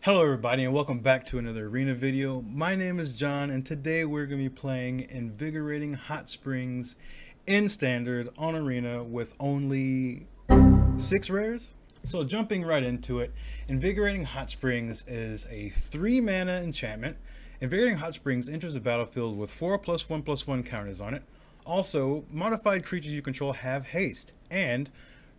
Hello everybody and welcome back to another arena video. My name is John and today we're going to be playing Invigorating Hot Springs in Standard on Arena with only 6 rares. So jumping right into it, Invigorating Hot Springs is a 3 mana enchantment. Invigorating Hot Springs enters the battlefield with 4+1/+1 counters on it. Also, modified creatures you control have haste, and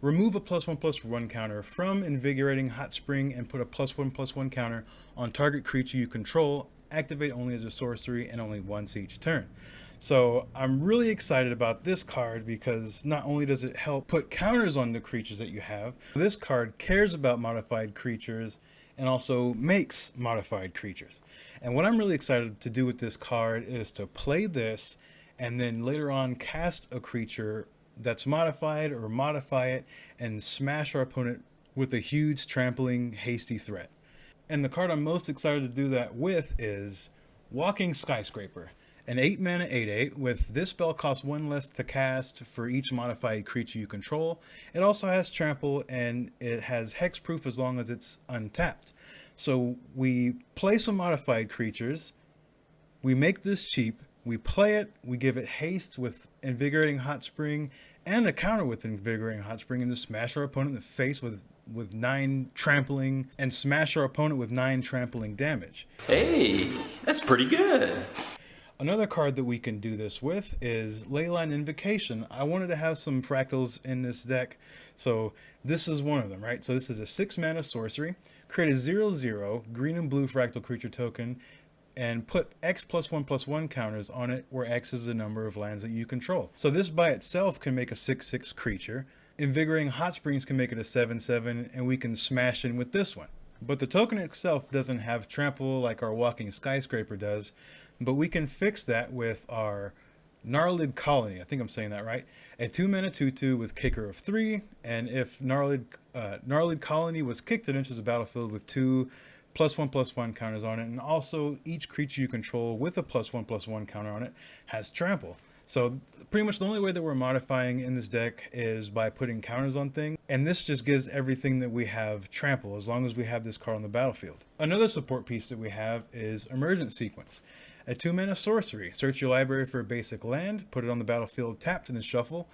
remove a +1/+1 counter from Invigorating Hot Spring and put a +1/+1 counter on target creature you control. Activate only as a sorcery and only once each turn. So I'm really excited about this card because not only does it help put counters on the creatures that you have, this card cares about modified creatures and also makes modified creatures. And what I'm really excited to do with this card is to play this and then later on cast a creature that's modified or modify it and smash our opponent with a huge trampling hasty threat. And the card I'm most excited to do that with is Walking Skyscraper, an 8 mana 8/8. With this spell costs 1 less to cast for each modified creature you control. It also has trample and it has hexproof as long as it's untapped. So we play some modified creatures, we make this cheap, we play it, we give it haste with Invigorating Hot Spring and a counter with Invigorating Hot Spring, and just smash our opponent in the face with 9 trampling and smash our opponent with 9 trampling damage. Hey, that's pretty good. Another card that we can do this with is Leyline Invocation. I wanted to have some fractals in this deck, so this is one of them, right? So this is a 6 mana sorcery. Create a 0/0 green and blue fractal creature token and put X +1/+1 counters on it, where X is the number of lands that you control. So this by itself can make a 6/6 creature. Invigorating Hot Springs can make it a 7/7, and we can smash in with this one. But the token itself doesn't have trample like our Walking Skyscraper does, but we can fix that with our Gnarled Colony. I think I'm saying that right. A 2 mana 2/2 with kicker of 3, and if Gnarled Colony was kicked, it enters the battlefield with 2 +1/+1 counters on it, and also each creature you control with a +1/+1 counter on it has trample. So pretty much the only way that we're modifying in this deck is by putting counters on things, and this just gives everything that we have trample as long as we have this card on the battlefield. Another support piece that we have is Emergent Sequence, a 2 mana sorcery. Search your library for a basic land, put it on the battlefield tapped, and then shuffle.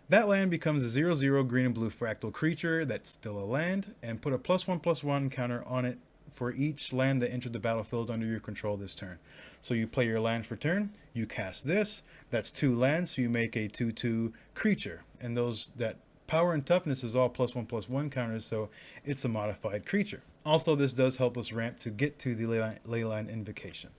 That land becomes a 0/0 green and blue fractal creature that's still a land, and put a +1/+1 counter on it for each land that entered the battlefield under your control this turn. So you play your land for turn, you cast this, that's 2 lands, so you make a 2/2 creature. And that power and toughness is all +1/+1 counters, so it's a modified creature. Also, this does help us ramp to get to the Leyline Invocation.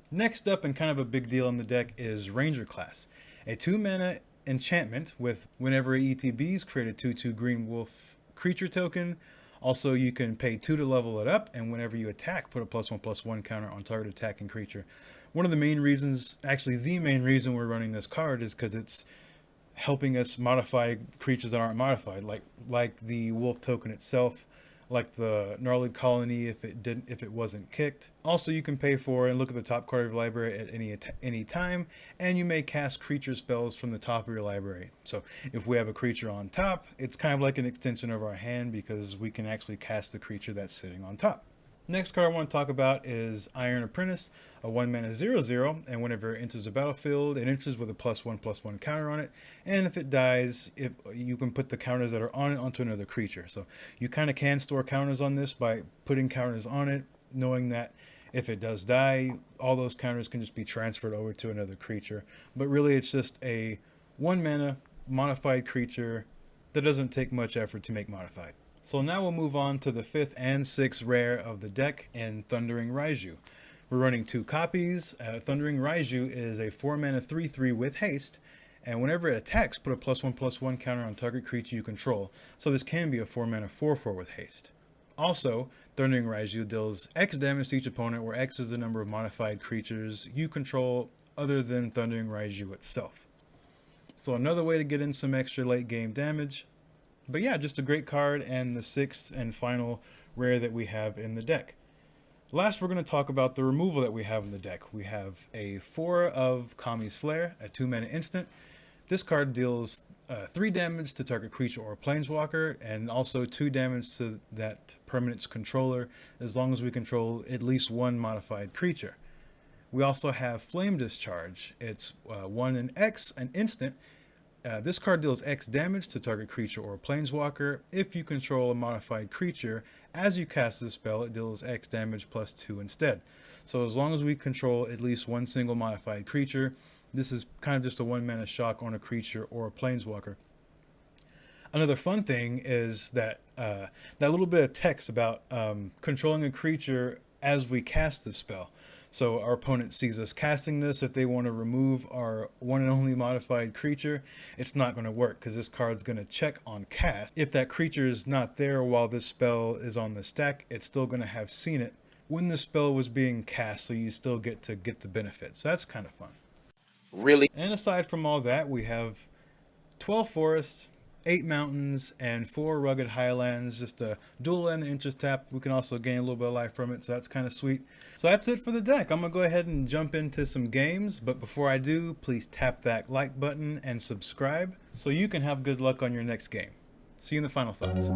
Next up, and kind of a big deal in the deck, is Ranger Class, a 2 mana enchantment with whenever it ETBs, create a 2/2 green wolf creature token. Also, you can pay 2 to level it up, and whenever you attack, put a +1/+1 counter on target attacking creature. One of the main reasons, actually the main reason we're running this card is because it's helping us modify creatures that aren't modified, like the wolf token itself, like the Gnarled Colony if it wasn't kicked. Also, you can pay for and look at the top card of your library at any time, and you may cast creature spells from the top of your library. So if we have a creature on top, it's kind of like an extension of our hand because we can actually cast the creature that's sitting on top. Next card I want to talk about is Iron Apprentice, a 1 mana 0/0, and whenever it enters the battlefield, it enters with a +1/+1 counter on it, and if it dies, you can put the counters that are on it onto another creature. So you kind of can store counters on this by putting counters on it, knowing that if it does die, all those counters can just be transferred over to another creature. But really it's just a 1 mana modified creature that doesn't take much effort to make modified. So now we'll move on to the 5th and 6th rare of the deck in Thundering Raiju. We're running 2 copies. Thundering Raiju is a 4 mana 3/3 with haste, and whenever it attacks, put a +1/+1 counter on target creature you control. So this can be a 4 mana 4/4 with haste. Also, Thundering Raiju deals X damage to each opponent, where X is the number of modified creatures you control other than Thundering Raiju itself. So another way to get in some extra late game damage. But yeah, just a great card, and the 6th and final rare that we have in the deck. Last, we're going to talk about the removal that we have in the deck. We have a 4 of Kami's Flare, a 2 mana instant. This card deals 3 damage to target creature or planeswalker, and also 2 damage to that permanent's controller, as long as we control at least 1 modified creature. We also have Flame Discharge. It's 1 and X, an instant. This card deals X damage to target creature or planeswalker. If you control a modified creature, as you cast this spell, it deals X damage plus 2 instead. So as long as we control at least 1 single modified creature, this is kind of just a 1 mana shock on a creature or a planeswalker. Another fun thing is that that little bit of text about controlling a creature as we cast this spell. So our opponent sees us casting this. If they want to remove our one and only modified creature, it's not going to work because this card's going to check on cast. If that creature is not there while this spell is on the stack, it's still going to have seen it when the spell was being cast, so you still get to get the benefit. So that's kind of fun. Really? And aside from all that, we have 12 forests, 8 mountains, and 4 rugged highlands. Just a dual and interest tap. We can also gain a little bit of life from it, so that's kind of sweet. So that's it for the deck. I'm going to go ahead and jump into some games, but before I do, please tap that like button and subscribe so you can have good luck on your next game. See you in the final thoughts.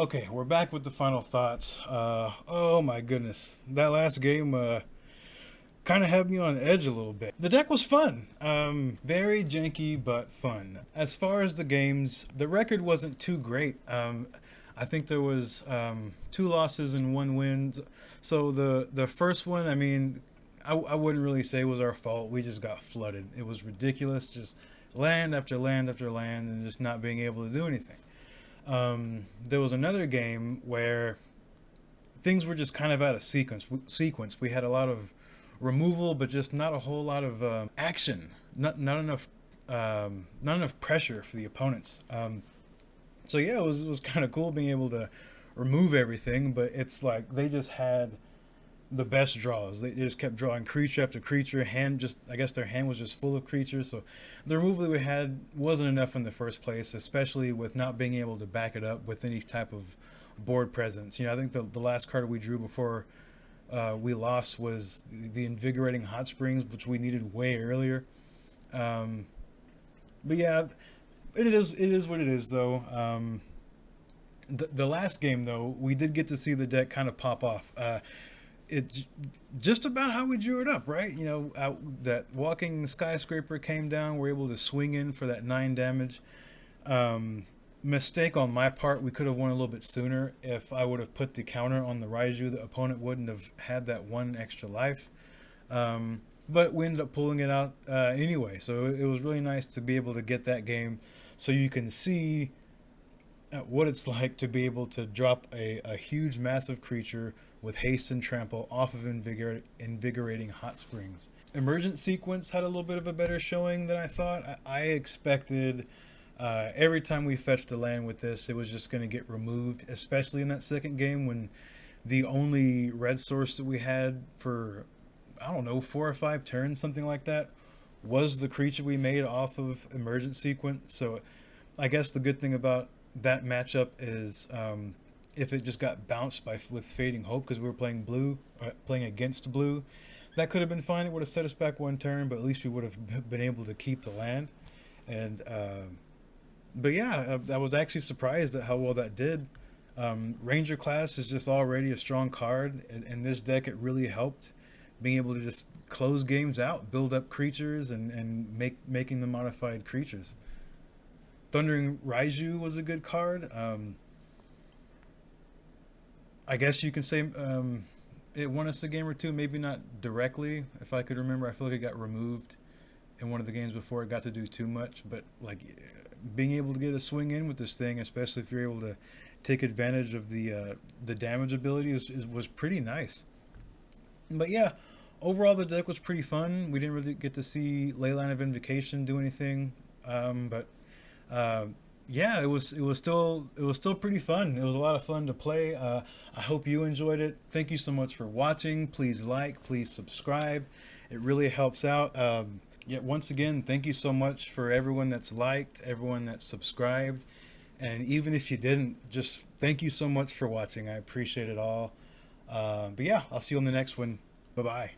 Okay, we're back with the final thoughts. Oh my goodness, that last game kind of had me on edge a little bit. The deck was fun, very janky but fun. As far as the games, the record wasn't too great. I think there was 2 losses and 1 win. So the first one, I mean, I wouldn't really say it was our fault. We just got flooded. It was ridiculous, just land after land after land, and just not being able to do anything. There was another game where things were just kind of out of sequence. We had a lot of removal, but just not a whole lot of action. Not enough pressure for the opponents. So yeah, it was kind of cool being able to remove everything, but it's like they just had the best draws. They just kept drawing creature after creature. I guess their hand was just full of creatures. So the removal we had wasn't enough in the first place, especially with not being able to back it up with any type of board presence. You know, I think the last card we drew before we lost was the invigorating hot springs, which we needed way earlier. But yeah, it is what it is though. The last game though, we did get to see the deck kind of pop off. It just about how we drew it up, right? You know, that walking skyscraper came down. We're able to swing in for that 9 damage. Mistake on my part. We could have won a little bit sooner. If I would have put the counter on the Raiju, the opponent wouldn't have had that 1 extra life. But we ended up pulling it out anyway. So it was really nice to be able to get that game, so you can see what it's like to be able to drop a huge, massive creature with Haste and Trample off of invigorating hot springs. Emergent Sequence had a little bit of a better showing than I thought. I expected every time we fetched a land with this, it was just going to get removed, especially in that second game when the only red source that we had for, I don't know, 4 or 5 turns, something like that, was the creature we made off of Emergent Sequence. So I guess the good thing about that matchup is if it just got bounced with Fading Hope, because we were playing blue, playing against blue, that could have been fine. It would have set us back 1 turn, but at least we would have been able to keep the land. And but yeah, I was actually surprised at how well that did. Ranger class is just already a strong card, and this deck, it really helped being able to just close games out, build up creatures, and making them modified creatures. Thundering Raiju was a good card. I guess you can say it won us a game or 2, maybe not directly. If I could remember, I feel like it got removed in one of the games before it got to do too much. But like being able to get a swing in with this thing, especially if you're able to take advantage of the damage ability, was pretty nice. But yeah, overall the deck was pretty fun. We didn't really get to see Leyline of Invocation do anything, but yeah, it was still pretty fun. It was a lot of fun to play. I hope you enjoyed it. Thank you so much for watching. Please like, please subscribe. It really helps out. Yet once again, thank you so much for everyone that's liked, everyone that's subscribed, and even if you didn't, just thank you so much for watching. I appreciate it all. But yeah, I'll see you on the next one. Bye bye.